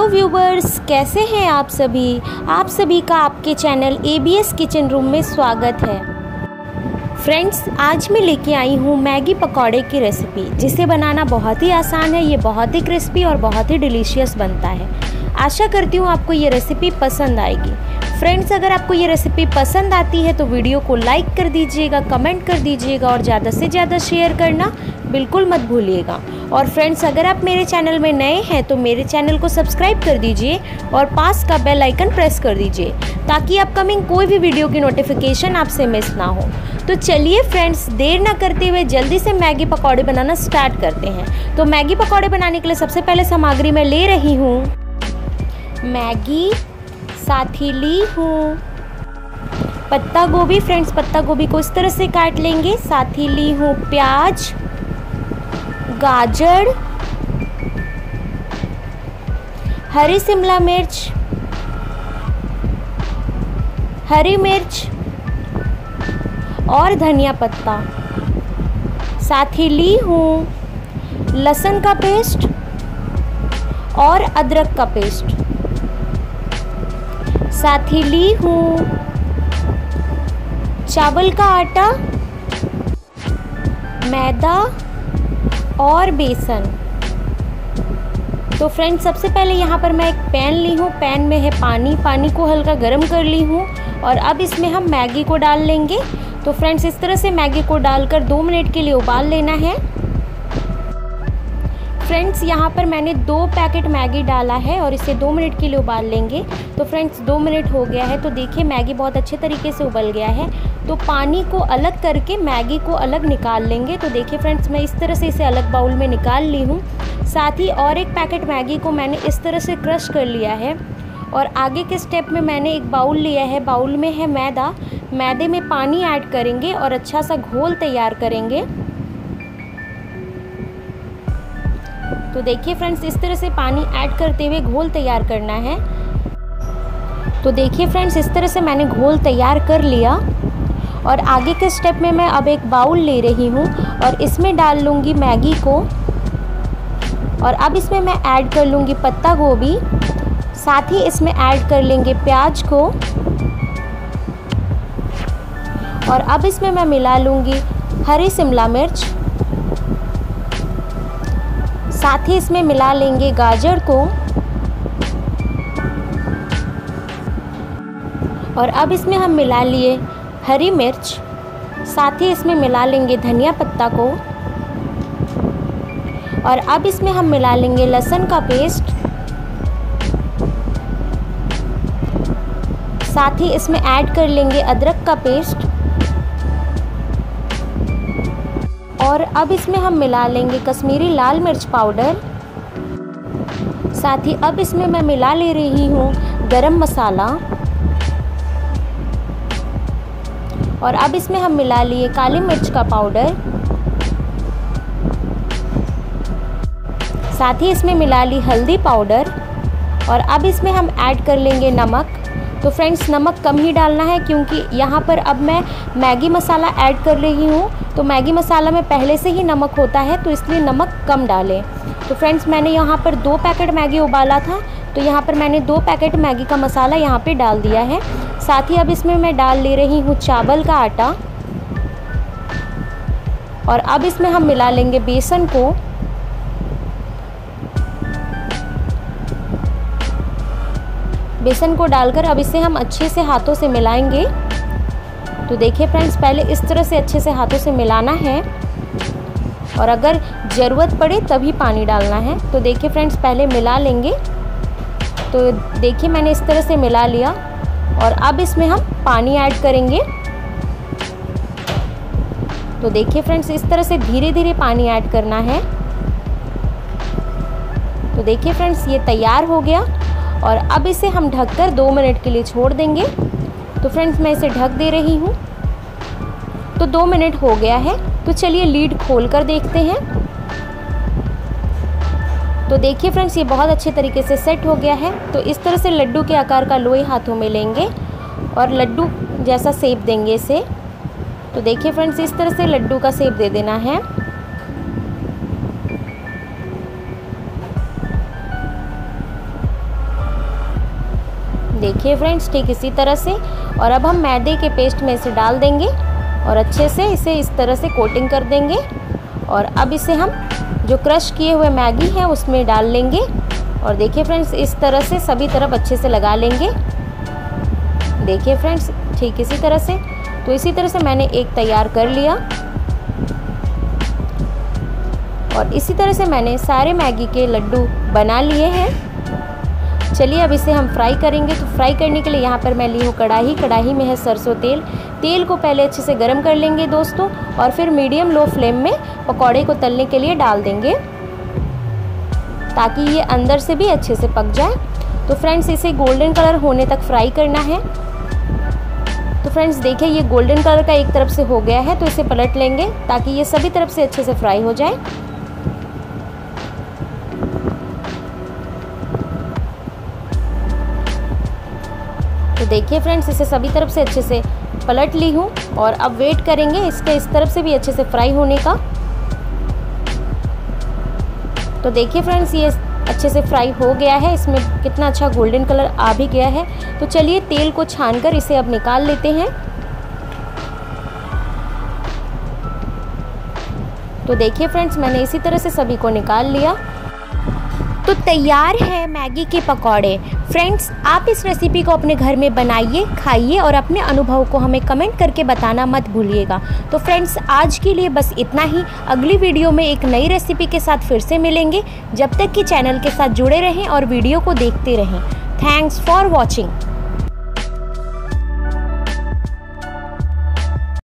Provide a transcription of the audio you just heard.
Viewers, कैसे हैं आप सभी का आपके चैनल ABS किचन रूम में स्वागत है। फ्रेंड्स, आज मैं लेके आई हूँ मैगी पकौड़े की रेसिपी, जिसे बनाना बहुत ही आसान है। ये बहुत ही क्रिस्पी और बहुत ही डिलीशियस बनता है। आशा करती हूँ आपको ये रेसिपी पसंद आएगी। फ्रेंड्स, अगर आपको ये रेसिपी पसंद आती है तो वीडियो को लाइक कर दीजिएगा, कमेंट कर दीजिएगा और ज़्यादा से ज़्यादा शेयर करना बिल्कुल मत भूलिएगा। और फ्रेंड्स, अगर आप मेरे चैनल में नए हैं तो मेरे चैनल को सब्सक्राइब कर दीजिए और पास का बेल आइकन प्रेस कर दीजिए, ताकि अपकमिंग कोई भी वीडियो की नोटिफिकेशन आपसे मिस ना हो। तो चलिए फ्रेंड्स, देर ना करते हुए जल्दी से मैगी पकौड़े बनाना स्टार्ट करते हैं। तो मैगी पकौड़े बनाने के लिए सबसे पहले सामग्री मैं ले रही हूँ मैगी, साथ ही ली हूँ पत्ता गोभी। फ्रेंड्स, पत्ता गोभी को इस तरह से काट लेंगे। साथ ही ली हूँ प्याज, गाजर, हरी शिमला मिर्च, हरी मिर्च और धनिया पत्ता। साथ ही ली हूँ लहसुन का पेस्ट और अदरक का पेस्ट। साथ ही ली हूँ चावल का आटा, मैदा और बेसन। तो फ्रेंड्स, सबसे पहले यहाँ पर मैं एक पैन ली हूँ। पैन में है पानी को हल्का गर्म कर ली हूँ और अब इसमें हम मैगी को डाल लेंगे। तो फ्रेंड्स, इस तरह से मैगी को डालकर 2 मिनट के लिए उबाल लेना है। फ्रेंड्स, यहाँ पर मैंने 2 पैकेट मैगी डाला है और इसे 2 मिनट के लिए उबाल लेंगे। तो फ्रेंड्स, 2 मिनट हो गया है। तो देखिए, मैगी बहुत अच्छे तरीके से उबल गया है। तो पानी को अलग करके मैगी को अलग निकाल लेंगे। तो देखिए फ्रेंड्स, मैं इस तरह से इसे अलग बाउल में निकाल ली हूँ। साथ ही और एक पैकेट मैगी को मैंने इस तरह से क्रश कर लिया है। और आगे के स्टेप में मैंने एक बाउल लिया है। बाउल में है मैदा। मैदे में पानी ऐड करेंगे और अच्छा सा घोल तैयार करेंगे। तो देखिए फ्रेंड्स, इस तरह से पानी ऐड करते हुए घोल तैयार करना है। तो देखिए फ्रेंड्स, इस तरह से मैंने घोल तैयार कर लिया। और आगे के स्टेप में मैं अब एक बाउल ले रही हूँ और इसमें डाल लूँगी मैगी को। और अब इसमें मैं ऐड कर लूँगी पत्ता गोभी। साथ ही इसमें ऐड कर लेंगे प्याज को। और अब इसमें मैं मिला लूँगी हरी शिमला मिर्च। साथ ही इसमें मिला लेंगे गाजर को। और अब इसमें हम मिला लिए हरी मिर्च। साथ ही इसमें मिला लेंगे धनिया पत्ता को। और अब इसमें हम मिला लेंगे लहसुन का पेस्ट। साथ ही इसमें ऐड कर लेंगे अदरक का पेस्ट। और अब इसमें हम मिला लेंगे कश्मीरी लाल मिर्च पाउडर। साथ ही अब इसमें मैं मिला ले रही हूँ गरम मसाला। और अब इसमें हम मिला लिए काली मिर्च का पाउडर। साथ ही इसमें मिला ली हल्दी पाउडर। और अब इसमें हम ऐड कर लेंगे नमक। तो फ्रेंड्स, नमक कम ही डालना है, क्योंकि यहाँ पर अब मैं मैगी मसाला ऐड कर रही हूँ। तो मैगी मसाला में पहले से ही नमक होता है, तो इसलिए नमक कम डालें। तो फ्रेंड्स, मैंने यहाँ पर 2 पैकेट मैगी उबाला था, तो यहाँ पर मैंने 2 पैकेट मैगी का मसाला यहाँ पे डाल दिया है। साथ ही अब इसमें मैं डाल ले रही हूँ चावल का आटा। और अब इसमें हम मिला लेंगे बेसन को। बेसन को डालकर अब इसे हम अच्छे से हाथों से मिलाएंगे। तो देखिए फ्रेंड्स, पहले इस तरह से अच्छे से हाथों से मिलाना है और अगर ज़रूरत पड़े तभी पानी डालना है। तो देखिए फ्रेंड्स, पहले मिला लेंगे। तो देखिए, मैंने इस तरह से मिला लिया और अब इसमें हम पानी ऐड करेंगे। तो देखिए फ्रेंड्स, इस तरह से धीरे धीरे पानी ऐड करना है। तो देखिए फ्रेंड्स, ये तैयार हो गया और अब इसे हम ढककर 2 मिनट के लिए छोड़ देंगे। तो फ्रेंड्स, मैं इसे ढक दे रही हूँ। तो 2 मिनट हो गया है। तो चलिए लीड खोल कर देखते हैं। तो देखिए फ्रेंड्स, ये बहुत अच्छे तरीके से सेट हो गया है। तो इस तरह से लड्डू के आकार का लोई हाथों में लेंगे और लड्डू जैसा शेप देंगे इसे। तो देखिए फ्रेंड्स, इस तरह से लड्डू का शेप दे देना है। देखिए फ्रेंड्स, ठीक इसी तरह से। और अब हम मैदे के पेस्ट में इसे डाल देंगे और अच्छे से इसे इस तरह से कोटिंग कर देंगे। और अब इसे हम जो क्रश किए हुए मैगी है उसमें डाल लेंगे और देखिए फ्रेंड्स, इस तरह से सभी तरफ अच्छे से लगा लेंगे। देखिए फ्रेंड्स, ठीक इसी तरह से। तो इसी तरह से मैंने एक तैयार कर लिया और इसी तरह से मैंने सारे मैगी के लड्डू बना लिए हैं। चलिए अब इसे हम फ्राई करेंगे। तो फ्राई करने के लिए यहाँ पर मैं ली हूँ कढ़ाई। कढ़ाई में है सरसों तेल। तेल को पहले अच्छे से गर्म कर लेंगे दोस्तों और फिर मीडियम लो फ्लेम में पकौड़े को तलने के लिए डाल देंगे ताकि ये अंदर से भी अच्छे से पक जाए। तो फ्रेंड्स, इसे गोल्डन कलर होने तक फ्राई करना है। तो फ्रेंड्स देखिए, ये गोल्डन कलर का एक तरफ से हो गया है, तो इसे पलट लेंगे ताकि ये सभी तरफ से अच्छे से फ्राई हो जाए। तो देखिए फ्रेंड्स, इसे सभी तरफ से अच्छे से पलट ली हूँ और अब वेट करेंगे इसके इस तरफ से भी अच्छे से फ्राई होने का। तो देखिए फ्रेंड्स, ये अच्छे से फ्राई हो गया है। इसमें कितना अच्छा गोल्डन कलर आ भी गया है। तो चलिए तेल को छानकर इसे अब निकाल लेते हैं। तो देखिए फ्रेंड्स, मैंने इसी तरह से सभी को निकाल लिया। तो तैयार है मैगी के पकौड़े। फ्रेंड्स, आप इस रेसिपी को अपने घर में बनाइए, खाइए और अपने अनुभव को हमें कमेंट करके बताना मत भूलिएगा। तो फ्रेंड्स, आज के लिए बस इतना ही। अगली वीडियो में एक नई रेसिपी के साथ फिर से मिलेंगे। जब तक कि चैनल के साथ जुड़े रहें और वीडियो को देखते रहें। Thanks for watching.